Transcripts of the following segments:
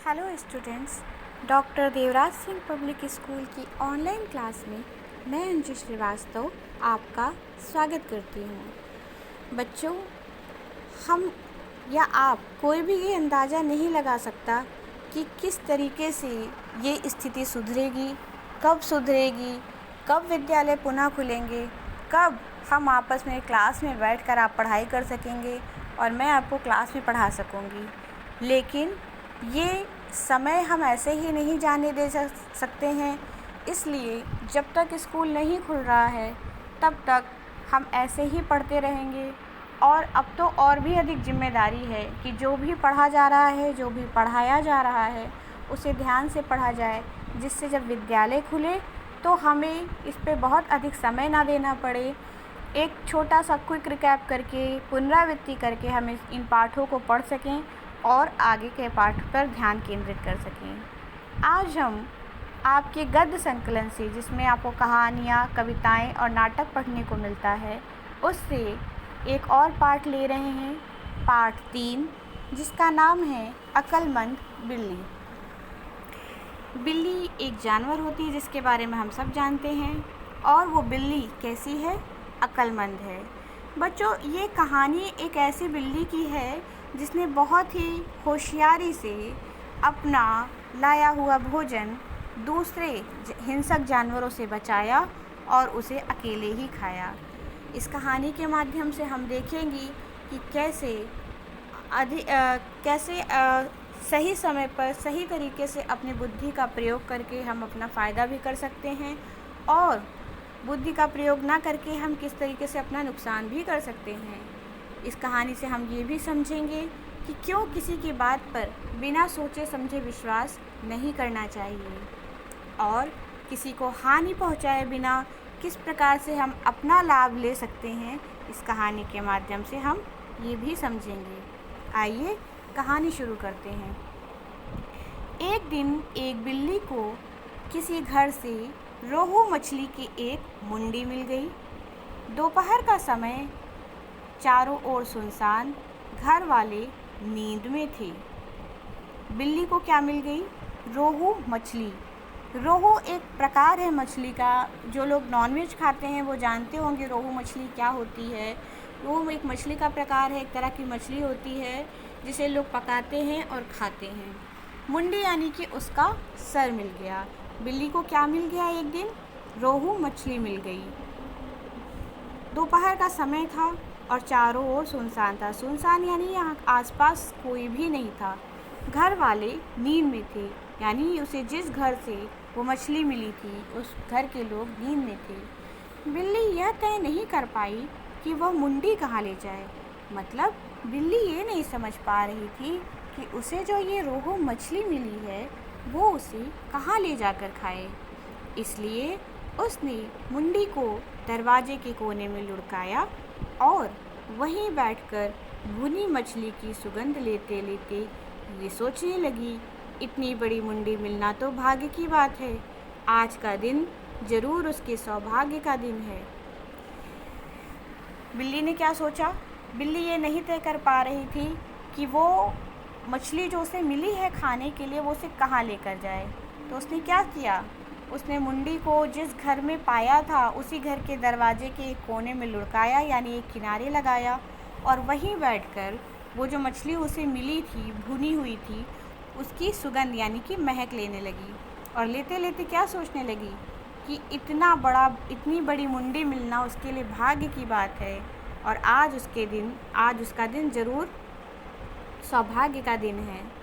Hello students, doctor Devraj Singh public school की online class में मैं अंजू श्रीवास्तव आपका स्वागत करती हूँ। बच्चों, हम या आप कोई भी ये अंदाज़ा नहीं लगा सकता कि किस तरीके से ये स्थिति सुधरेगी, कब विद्यालय पुनः खुलेंगे, कब हम आपस में क्लास में बैठकर आप पढ़ाई कर सकेंगे और मैं आपको क्लास में पढ़ा सकूँगी। लेकिन ये समय हम ऐसे ही नहीं जाने दे सकते हैं, इसलिए जब तक स्कूल नहीं खुल रहा है तब तक हम ऐसे ही पढ़ते रहेंगे। और अब तो और भी अधिक जिम्मेदारी है कि जो भी पढ़ा जा रहा है, जो भी पढ़ाया जा रहा है, उसे ध्यान से पढ़ा जाए, जिससे जब विद्यालय खुले तो हमें इस पे बहुत अधिक समय ना देना पड़े। एक छोटा सा क्विक रिकैप करके, पुनरावृत्ति करके हम इन पाठों को पढ़ सकें और आगे के पाठ पर ध्यान केंद्रित कर सकें। आज हम आपके गद्य संकलन से, जिसमें आपको कहानियाँ, कविताएं और नाटक पढ़ने को मिलता है, उससे एक और पाठ ले रहे हैं, पाठ 3, जिसका नाम है अक्लमंद बिल्ली। बिल्ली एक जानवर होती है जिसके बारे में हम सब जानते हैं, और वो बिल्ली कैसी है? अक्लमंद है। बच्चों, ये कहानी एक ऐसी बिल्ली की है जिसने बहुत ही होशियारी से अपना लाया हुआ भोजन दूसरे हिंसक जानवरों से बचाया और उसे अकेले ही खाया। इस कहानी के माध्यम से हम देखेंगे कि कैसे सही समय पर सही तरीके से अपनी बुद्धि का प्रयोग करके हम अपना फ़ायदा भी कर सकते हैं, और बुद्धि का प्रयोग ना करके हम किस तरीके से अपना नुकसान भी कर सकते हैं। इस कहानी से हम ये भी समझेंगे कि क्यों किसी की बात पर बिना सोचे समझे विश्वास नहीं करना चाहिए, और किसी को हानि पहुंचाए बिना किस प्रकार से हम अपना लाभ ले सकते हैं। इस कहानी के माध्यम से हम ये भी समझेंगे। आइए कहानी शुरू करते हैं। एक दिन एक बिल्ली को किसी घर से रोहू मछली की एक मुंडी मिल गई। दोपहर का समय, चारों ओर सुनसान, घर वाले नींद में थे। बिल्ली को क्या मिल गई? रोहू मछली। रोहू एक प्रकार है मछली का। जो लोग नॉनवेज खाते हैं वो जानते होंगे रोहू मछली क्या होती है। रोहू एक मछली का प्रकार है, एक तरह की मछली होती है जिसे लोग पकाते हैं और खाते हैं। मुंडी यानी कि उसका सर मिल गया। बिल्ली को क्या मिल गया? एक दिन रोहू मछली मिल गई। दोपहर का समय था और चारों ओर सुनसान था। सुनसान यानी यहाँ आसपास कोई भी नहीं था। घर वाले नींद में थे, यानी उसे जिस घर से वो मछली मिली थी उस घर के लोग नींद में थे। बिल्ली यह तय नहीं कर पाई कि वह मुंडी कहाँ ले जाए। मतलब बिल्ली ये नहीं समझ पा रही थी कि उसे जो ये रोहू मछली मिली है वो उसे कहाँ ले जाकर खाए। इसलिए उसने मुंडी को दरवाजे के कोने में लुढ़काया और वहीं बैठकर भुनी मछली की सुगंध लेते लेते ये सोचने लगी, इतनी बड़ी मुंडी मिलना तो भाग्य की बात है। आज का दिन जरूर उसके सौभाग्य का दिन है। बिल्ली ने क्या सोचा? बिल्ली ये नहीं तय कर पा रही थी कि वो मछली जो उसे मिली है खाने के लिए वो उसे कहाँ लेकर जाए। तो उसने क्या किया? उसने मुंडी को जिस घर में पाया था उसी घर के दरवाजे के एक कोने में लुढ़काया, यानी एक किनारे लगाया, और वहीं बैठकर वो जो मछली उसे मिली थी, भुनी हुई थी, उसकी सुगंध यानी कि महक लेने लगी। और लेते लेते क्या सोचने लगी कि इतनी बड़ी मुंडी मिलना उसके लिए भाग्य की बात है, और आज उसका दिन जरूर सौभाग्य का दिन है।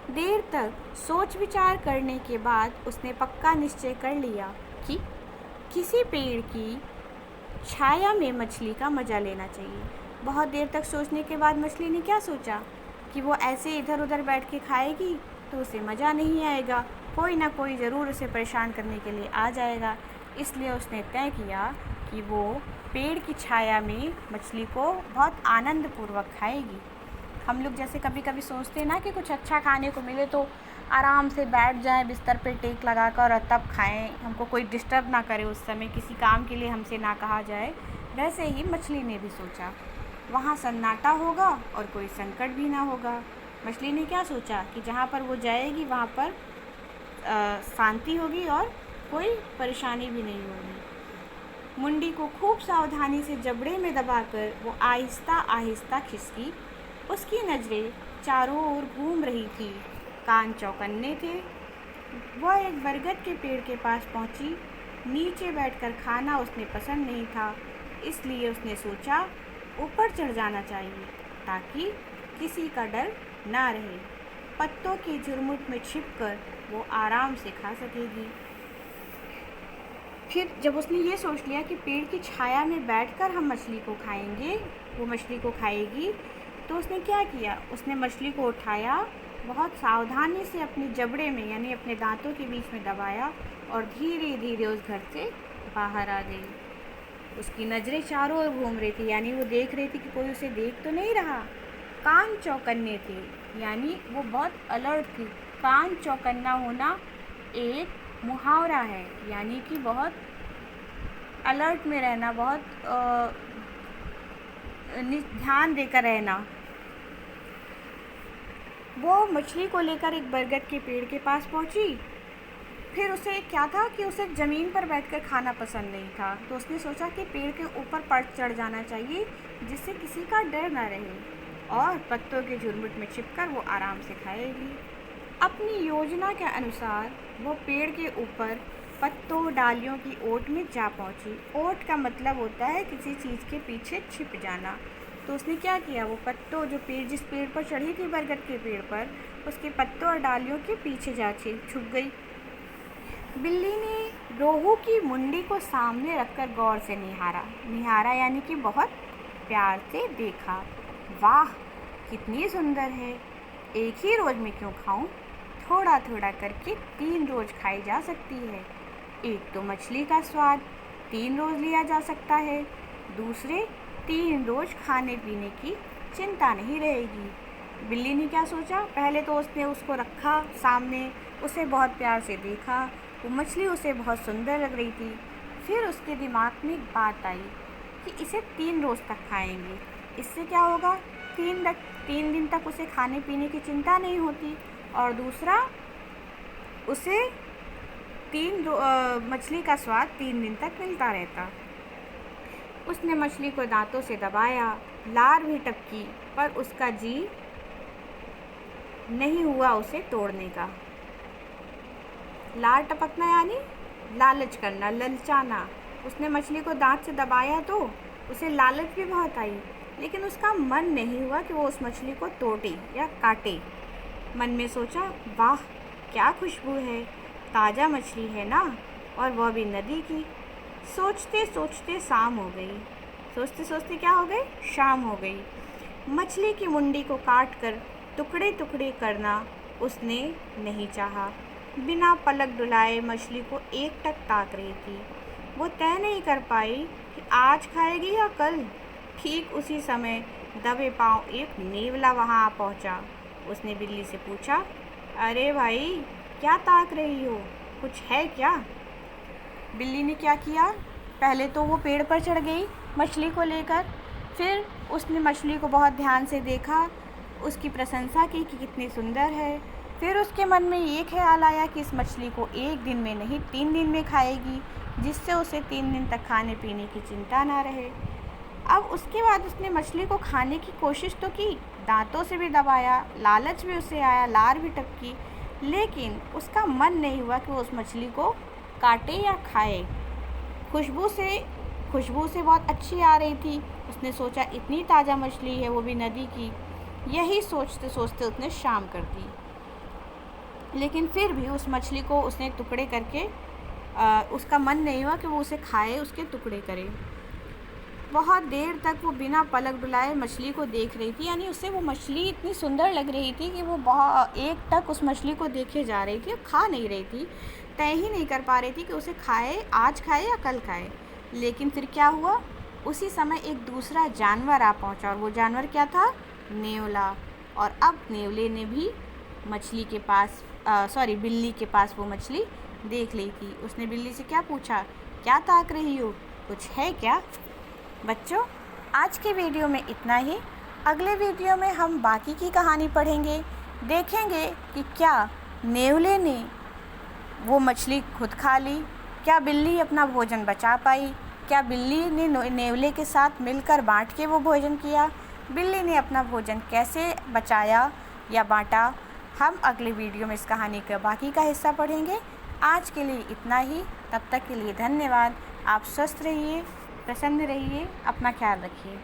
देर तक सोच विचार करने के बाद उसने पक्का निश्चय कर लिया कि किसी पेड़ की छाया में मछली का मज़ा लेना चाहिए। बहुत देर तक सोचने के बाद मछली ने क्या सोचा कि वो ऐसे इधर उधर बैठ के खाएगी तो उसे मज़ा नहीं आएगा, कोई ना कोई ज़रूर उसे परेशान करने के लिए आ जाएगा। इसलिए उसने तय किया कि वो पेड़ की छाया में मछली को बहुत आनंदपूर्वक खाएगी। हम लोग जैसे कभी कभी सोचते हैं ना कि कुछ अच्छा खाने को मिले तो आराम से बैठ जाएं बिस्तर पे टेक लगाकर और तब खाएं, हमको कोई डिस्टर्ब ना करे, उस समय किसी काम के लिए हमसे ना कहा जाए। वैसे ही मछली ने भी सोचा, वहाँ सन्नाटा होगा और कोई संकट भी ना होगा। मछली ने क्या सोचा कि जहाँ पर वो जाएगी वहाँ पर शांति होगी और कोई परेशानी भी नहीं होगी। मुंडी को खूब सावधानी से जबड़े में दबाकर वो आहिस्ता आहिस्ता खिसकी। उसकी नज़रें चारों ओर घूम रही थी, कान चौकन्ने थे। वह एक बरगद के पेड़ के पास पहुंची। नीचे बैठकर खाना उसने पसंद नहीं था, इसलिए उसने सोचा ऊपर चढ़ जाना चाहिए ताकि किसी का डर ना रहे। पत्तों की झुरमुट में छिपकर वो आराम से खा सकेगी। फिर जब उसने ये सोच लिया कि पेड़ की छाया में बैठकर हम मछली को खाएंगे, वो मछली को खाएगी, तो उसने क्या किया, उसने मछली को उठाया, बहुत सावधानी से अपने जबड़े में यानी अपने दांतों के बीच में दबाया और धीरे धीरे उस घर से बाहर आ गई। उसकी नज़रें चारों ओर घूम रही थी, यानी वो देख रही थी कि कोई उसे देख तो नहीं रहा। कान चौकन्ने थे, यानी वो बहुत अलर्ट थी। कान चौकन्ना होना एक मुहावरा है, यानी कि बहुत अलर्ट में रहना, बहुत ध्यान देकर रहना। वो मछली को लेकर एक बरगद के पेड़ के पास पहुंची। फिर उसे क्या था कि उसे ज़मीन पर बैठकर खाना पसंद नहीं था, तो उसने सोचा कि पेड़ के ऊपर पर चढ़ जाना चाहिए जिससे किसी का डर ना रहे और पत्तों के झुरमुट में छिपकर वो आराम से खाएगी। अपनी योजना के अनुसार वो पेड़ के ऊपर पत्तों डालियों की ओट में जा पहुंची। ओट का मतलब होता है किसी चीज़ के पीछे छिप जाना। तो उसने क्या किया, वो पत्तों जिस पेड़ पर चढ़ी थी बरगद के पेड़ पर, उसके पत्तों और डालियों के पीछे जा छुप गई। बिल्ली ने रोहू की मुंडी को सामने रखकर गौर से निहारा यानी कि बहुत प्यार से देखा। वाह, कितनी सुंदर है, एक ही रोज़ में क्यों खाऊं? थोड़ा थोड़ा करके 3 रोज़ खाई जा सकती है। एक तो मछली का स्वाद 3 रोज़ लिया जा सकता है, दूसरे 3 रोज़ खाने पीने की चिंता नहीं रहेगी। बिल्ली ने क्या सोचा, पहले तो उसने उसको रखा सामने, उसे बहुत प्यार से देखा, वो मछली उसे बहुत सुंदर लग रही थी। फिर उसके दिमाग में एक बात आई कि इसे 3 रोज़ तक खाएंगे, इससे क्या होगा, 3 दिन तक उसे खाने पीने की चिंता नहीं होती और दूसरा उसे मछली का स्वाद 3 दिन तक मिलता रहता। उसने मछली को दांतों से दबाया, लार भी टपकी, पर उसका जी नहीं हुआ उसे तोड़ने का। लार टपकना यानी लालच करना, ललचाना। उसने मछली को दांत से दबाया तो उसे लालच भी बहुत आई, लेकिन उसका मन नहीं हुआ कि वो उस मछली को तोड़े या काटे। मन में सोचा, वाह क्या खुशबू है, ताज़ा मछली है ना, और वह भी नदी की। सोचते सोचते शाम हो गई। सोचते सोचते क्या हो गई, शाम हो गई। मछली की मुंडी को काट कर टुकड़े टुकड़े करना उसने नहीं चाहा। बिना पलक डुलाए मछली को एकटक ताक रही थी। वो तय नहीं कर पाई कि आज खाएगी या कल। ठीक उसी समय दबे पांव एक नेवला वहां आ पहुंचा। उसने बिल्ली से पूछा, अरे भाई क्या ताक रही हो, कुछ है क्या? बिल्ली ने क्या किया, पहले तो वो पेड़ पर चढ़ गई मछली को लेकर। फिर उसने मछली को बहुत ध्यान से देखा, उसकी प्रशंसा की कि कितनी सुंदर है। फिर उसके मन में ये ख्याल आया कि इस मछली को 1 दिन में नहीं 3 दिन में खाएगी, जिससे उसे 3 दिन तक खाने पीने की चिंता ना रहे। अब उसके बाद उसने मछली को खाने की कोशिश तो की, दांतों से भी दबाया, लालच भी उसे आया, लार भी टपकी, लेकिन उसका मन नहीं हुआ कि वो उस मछली को काटे या खाए। खुशबू से बहुत अच्छी आ रही थी। उसने सोचा इतनी ताज़ा मछली है, वो भी नदी की। यही सोचते सोचते उसने शाम कर दी, लेकिन फिर भी उस मछली को उसने टुकड़े करके उसका मन नहीं हुआ कि वो उसे खाए, उसके टुकड़े करे। बहुत देर तक वो बिना पलक डुलाए मछली को देख रही थी, यानी उसे वो मछली इतनी सुंदर लग रही थी कि वो बहुत एक टक उस मछली को देखे जा रही थी, खा नहीं रही थी, तय ही नहीं कर पा रही थी कि उसे आज खाए या कल खाए। लेकिन फिर क्या हुआ, उसी समय एक दूसरा जानवर आ पहुंचा, और वो जानवर क्या था, नेवला। और अब नेवले ने भी बिल्ली के पास वो मछली देख ली थी। उसने बिल्ली से क्या पूछा, क्या ताक रही हो, कुछ है क्या? बच्चों, आज के वीडियो में इतना ही। अगले वीडियो में हम बाकी की कहानी पढ़ेंगे, देखेंगे कि क्या नेवले ने वो मछली खुद खा ली, क्या बिल्ली अपना भोजन बचा पाई, क्या बिल्ली ने नेवले के साथ मिलकर बांट के वो भोजन किया, बिल्ली ने अपना भोजन कैसे बचाया या बांटा। हम अगले वीडियो में इस कहानी का बाकी का हिस्सा पढ़ेंगे। आज के लिए इतना ही, तब तक के लिए धन्यवाद। आप स्वस्थ रहिए, प्रसन्न रहिए, अपना ख्याल रखिए।